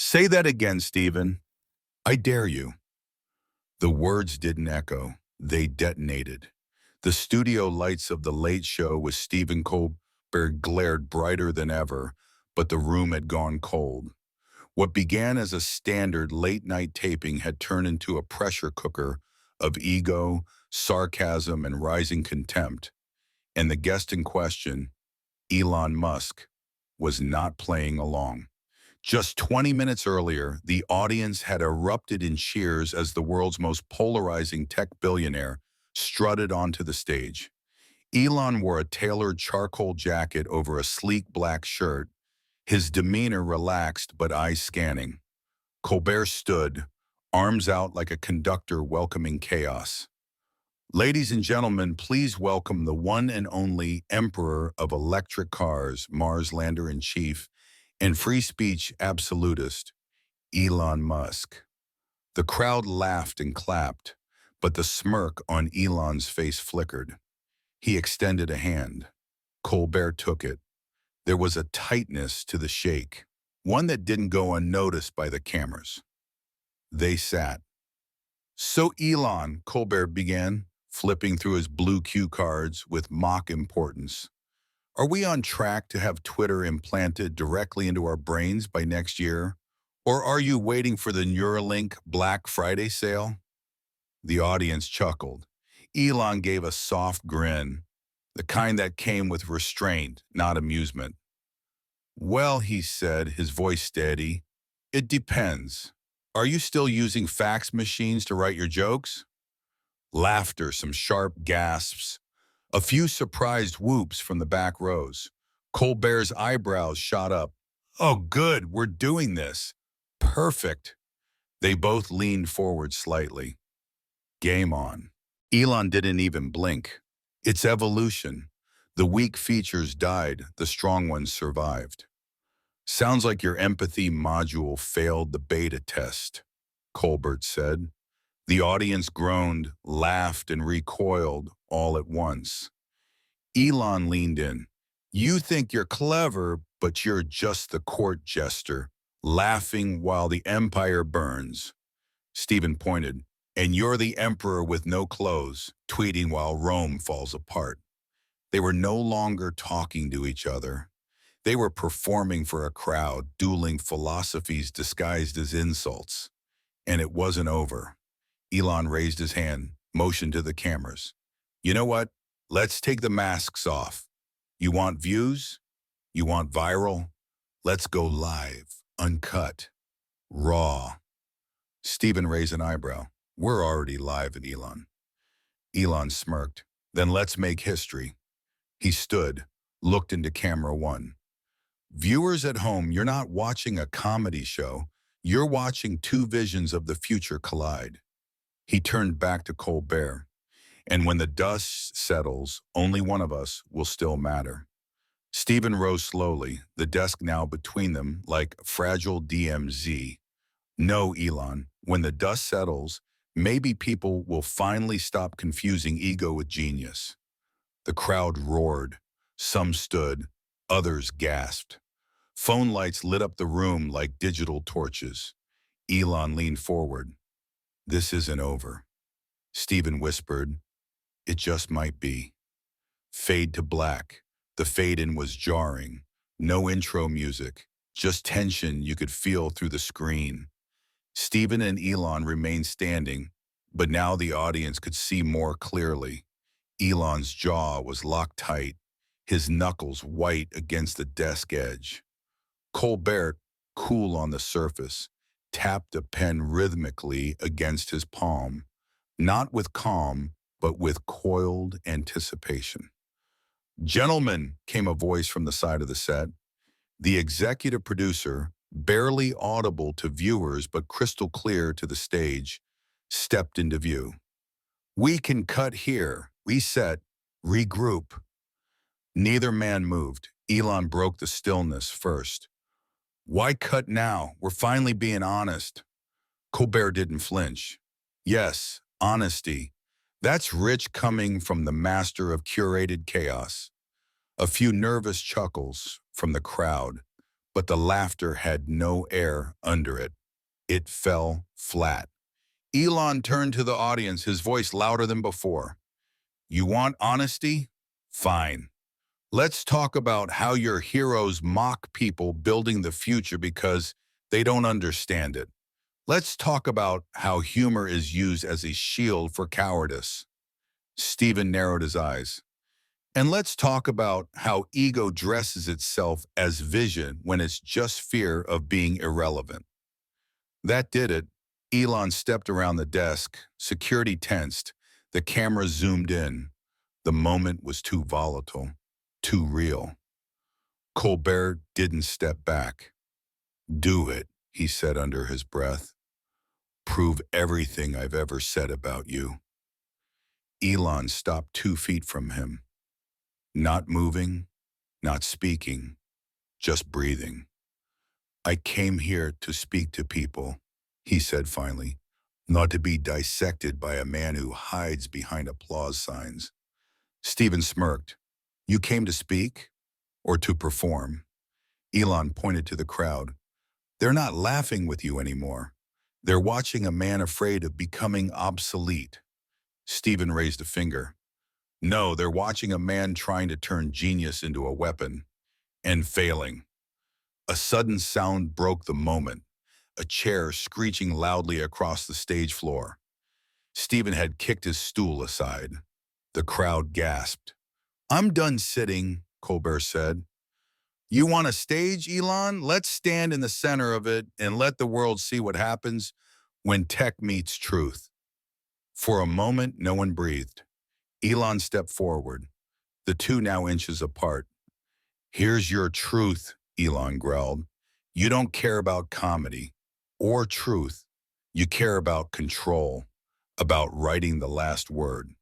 Say that again, Stephen. I dare you. The words didn't echo. They detonated. The studio lights of the Late Show with Stephen Colbert glared brighter than ever, but the room had gone cold. What began as a standard late-night taping had turned into a pressure cooker of ego, sarcasm, and rising contempt. And the guest in question, Elon Musk, was not playing along. Just 20 minutes earlier, the audience had erupted in cheers as the world's most polarizing tech billionaire strutted onto the stage. Elon wore a tailored charcoal jacket over a sleek black shirt, his demeanor relaxed but eyes scanning. Colbert stood, arms out like a conductor welcoming chaos. Ladies and gentlemen, please welcome the one and only Emperor of Electric Cars, Mars Lander-in-Chief, and free speech absolutist, Elon Musk. The crowd laughed and clapped, but the smirk on Elon's face flickered. He extended a hand. Colbert took it. There was a tightness to the shake, one that didn't go unnoticed by the cameras. They sat. So Elon, Colbert began, flipping through his blue cue cards with mock importance. Are we on track to have Twitter implanted directly into our brains by next year? Or are you waiting for the Neuralink Black Friday sale? The audience chuckled. Elon gave a soft grin, the kind that came with restraint, not amusement. Well, he said, his voice steady, it depends. Are you still using fax machines to write your jokes? Laughter, some sharp gasps, a few surprised whoops from the back rows. Colbert's eyebrows shot up. Oh, good, we're doing this. Perfect. They both leaned forward slightly. Game on. Elon didn't even blink. It's evolution. The weak features died, the strong ones survived. Sounds like your empathy module failed the beta test, Colbert said. The audience groaned, laughed, and recoiled all at once. Elon leaned in. You think you're clever, but you're just the court jester, laughing while the empire burns. Stephen pointed. And you're the emperor with no clothes, tweeting while Rome falls apart. They were no longer talking to each other. They were performing for a crowd, dueling philosophies disguised as insults. And it wasn't over. Elon raised his hand, motioned to the cameras. You know what? Let's take the masks off. You want views? You want viral? Let's go live, uncut, raw. Stephen raised an eyebrow. We're already live at Elon. Elon smirked. Then let's make history. He stood, looked into camera one. Viewers at home, you're not watching a comedy show. You're watching two visions of the future collide. He turned back to Colbert. And when the dust settles, only one of us will still matter. Stephen rose slowly, the desk now between them like fragile DMZ. No, Elon, when the dust settles, maybe people will finally stop confusing ego with genius. The crowd roared. Some stood, others gasped. Phone lights lit up the room like digital torches. Elon leaned forward. This isn't over. Stephen whispered, it just might be. Fade to black. The fade-in was jarring. No intro music, just tension you could feel through the screen. Stephen and Elon remained standing, but now the audience could see more clearly. Elon's jaw was locked tight, his knuckles white against the desk edge. Colbert, cool on the surface, tapped a pen rhythmically against his palm, not with calm, but with coiled anticipation. Gentlemen, came a voice from the side of the set. The executive producer, barely audible to viewers but crystal clear to the stage, stepped into view. We can cut here, reset, regroup. Neither man moved. Elon broke the stillness first. Why cut now? We're finally being honest. Colbert didn't flinch. Yes, honesty. That's rich coming from the master of curated chaos. A few nervous chuckles from the crowd, but the laughter had no air under it. It fell flat. Elon turned to the audience, his voice louder than before. You want honesty? Fine. Let's talk about how your heroes mock people building the future because they don't understand it. Let's talk about how humor is used as a shield for cowardice. Stephen narrowed his eyes. And let's talk about how ego dresses itself as vision when it's just fear of being irrelevant. That did it. Elon stepped around the desk, security tensed, the camera zoomed in. The moment was too volatile, too real. Colbert didn't step back. Do it, he said under his breath. Prove everything I've ever said about you. Elon stopped 2 feet from him, not moving, not speaking, just breathing. I came here to speak to people, he said finally, not to be dissected by a man who hides behind applause signs. Stephen smirked. You came to speak or to perform? Elon pointed to the crowd. They're not laughing with you anymore. They're watching a man afraid of becoming obsolete. Stephen raised a finger. No, they're watching a man trying to turn genius into a weapon and failing. A sudden sound broke the moment, a chair screeching loudly across the stage floor. Stephen had kicked his stool aside. The crowd gasped. I'm done sitting, Colbert said. You want a stage, Elon? Let's stand in the center of it and let the world see what happens when tech meets truth. For a moment, no one breathed. Elon stepped forward, the two now inches apart. Here's your truth, Elon growled. You don't care about comedy or truth. You care about control, about writing the last word.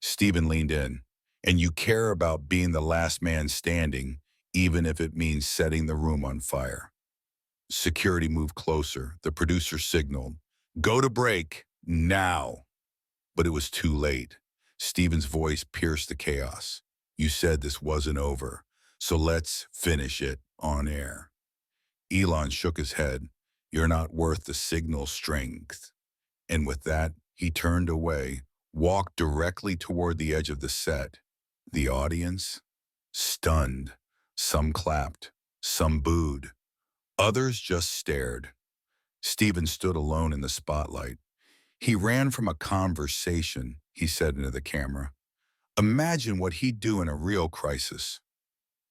Stephen leaned in. And you care about being the last man standing, even if it means setting the room on fire. Security moved closer. The producer signaled, go to break, now. But it was too late. Stephen's voice pierced the chaos. You said this wasn't over, so let's finish it on air. Elon shook his head. You're not worth the signal strength. And with that, he turned away, walked directly toward the edge of the set. The audience? Stunned. Some clapped. Some booed. Others just stared. Stephen stood alone in the spotlight. He ran from a conversation, he said into the camera. Imagine what he'd do in a real crisis.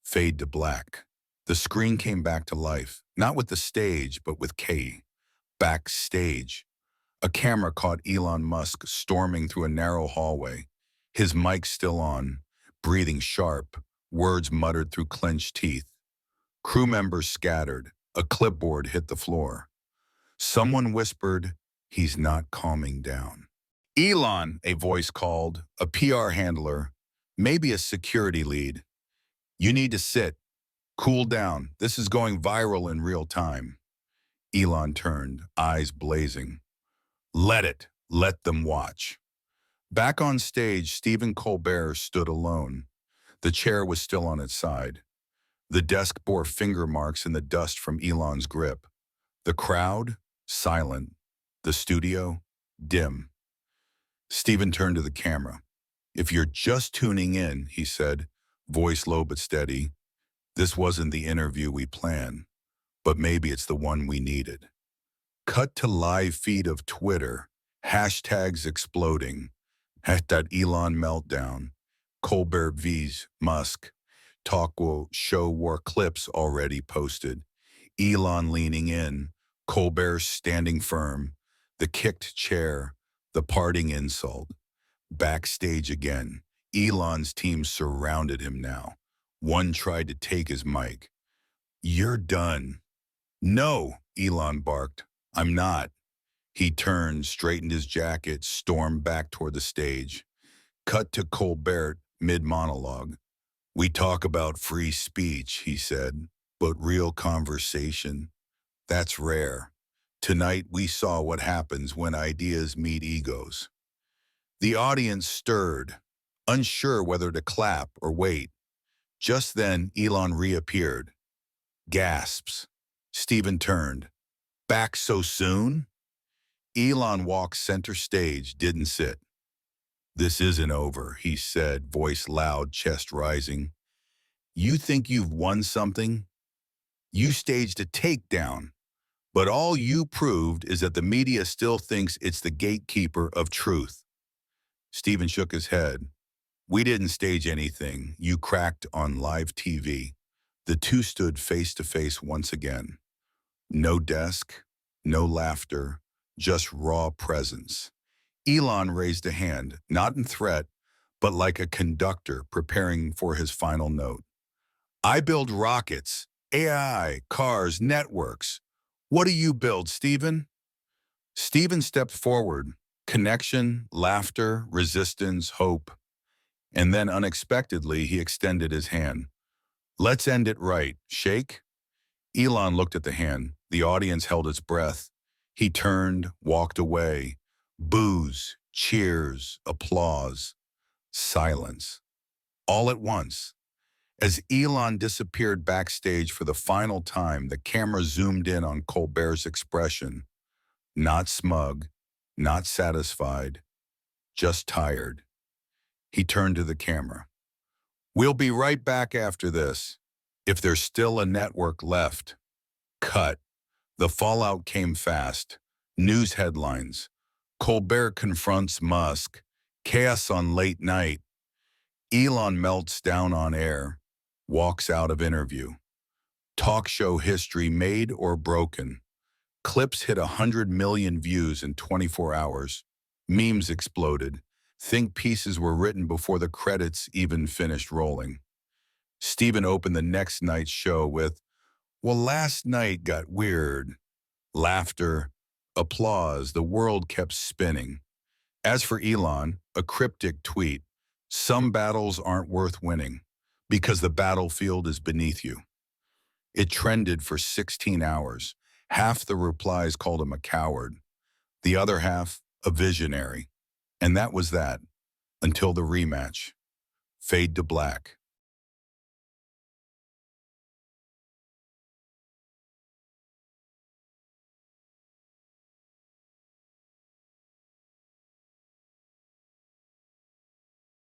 Fade to black. The screen came back to life, not with the stage, but with K. Backstage. A camera caught Elon Musk storming through a narrow hallway, his mic still on, breathing sharp, words muttered through clenched teeth. Crew members scattered. A clipboard hit the floor. Someone whispered, he's not calming down. Elon, a voice called, a PR handler, maybe a security lead. You need to sit. Cool down. This is going viral in real time. Elon turned, eyes blazing. Let them watch. Back on stage, Stephen Colbert stood alone. The chair was still on its side. The desk bore finger marks in the dust from Elon's grip. The crowd, silent. The studio, dim. Stephen turned to the camera. If you're just tuning in, he said, voice low but steady, this wasn't the interview we planned, but maybe it's the one we needed. Cut to live feed of Twitter, hashtags exploding, hashtag Elon meltdown, Colbert vs. Musk, talk show war clips already posted, Elon leaning in, Colbert standing firm, the kicked chair, the parting insult. Backstage again, Elon's team surrounded him now. One tried to take his mic. You're done. No, Elon barked. I'm not. He turned, straightened his jacket, stormed back toward the stage. Cut to Colbert, mid-monologue. We talk about free speech, he said, but real conversation, that's rare. Tonight we saw what happens when ideas meet egos. The audience stirred, unsure whether to clap or wait. Just then, Elon reappeared. Gasps. Stephen turned. Back so soon? Elon walked center stage, didn't sit. This isn't over, he said, voice loud, chest rising. You think you've won something? You staged a takedown, but all you proved is that the media still thinks it's the gatekeeper of truth. Stephen shook his head. We didn't stage anything. You cracked on live TV. The two stood face to face once again. No desk, no laughter, just raw presence. Elon raised a hand, not in threat, but like a conductor preparing for his final note. I build rockets, AI, cars, networks. What do you build, Stephen? Stephen stepped forward. Connection, laughter, resistance, hope. And then unexpectedly, he extended his hand. Let's end it right. Shake? Elon looked at the hand. The audience held its breath. He turned, walked away. Boos, cheers, applause, silence. All at once. As Elon disappeared backstage for the final time, the camera zoomed in on Colbert's expression. Not smug, not satisfied, just tired. He turned to the camera. We'll be right back after this. If there's still a network left. Cut. The fallout came fast. News headlines. Colbert confronts Musk. Chaos on late night. Elon melts down on air. Walks out of interview. Talk show history made or broken. Clips hit 100 million views in 24 hours. Memes exploded. Think pieces were written before the credits even finished rolling. Stephen opened the next night's show with, well, last night got weird. Laughter, applause, the world kept spinning. As for Elon, a cryptic tweet, some battles aren't worth winning because the battlefield is beneath you. It trended for 16 hours. Half the replies called him a coward. The other half, a visionary. And that was that, until the rematch. Fade to black.